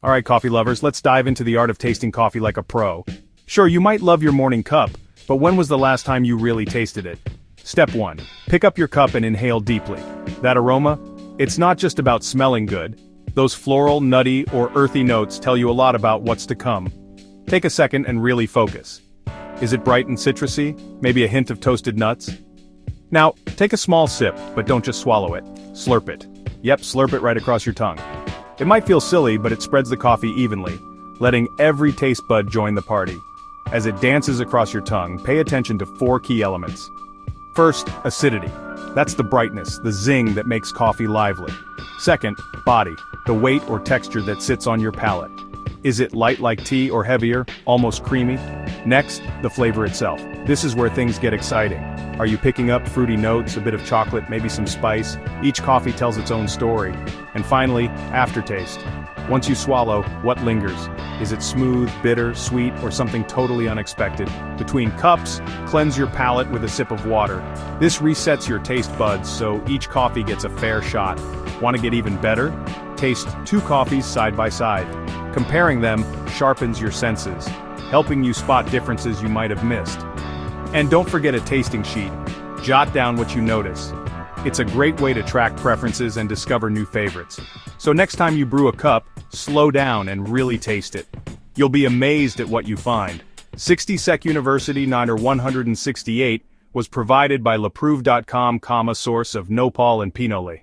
Alright coffee lovers, let's dive into the art of tasting coffee like a pro. Sure, you might love your morning cup, but when was the last time you really tasted it? Step 1. Pick up your cup and inhale deeply. That aroma? It's not just about smelling good. Those floral, nutty, or earthy notes tell you a lot about what's to come. Take a second and really focus. Is it bright and citrusy? Maybe a hint of toasted nuts? Now, take a small sip, but don't just swallow it. Slurp it. Yep, slurp it right across your tongue. It might feel silly, but it spreads the coffee evenly, letting every taste bud join the party. As it dances across your tongue, pay attention to 4 key elements. First, acidity. That's the brightness, the zing that makes coffee lively. Second, body, the weight or texture that sits on your palate. Is it light like tea or heavier, almost creamy? Next, the flavor itself. This is where things get exciting. Are you picking up fruity notes, a bit of chocolate, maybe some spice? Each coffee tells its own story. And finally, aftertaste. Once you swallow, what lingers? Is it smooth, bitter, sweet, or something totally unexpected? Between cups, cleanse your palate with a sip of water. This resets your taste buds, so each coffee gets a fair shot. Want to get even better? Taste 2 coffees side by side. Comparing them sharpens your senses, helping you spot differences you might have missed. And don't forget a tasting sheet. Jot down what you notice. It's a great way to track preferences and discover new favorites. So next time you brew a cup, slow down and really taste it. You'll be amazed at what you find. 60 Sec University Niner 168 was provided by laproveeurope, source of nopal and pinole.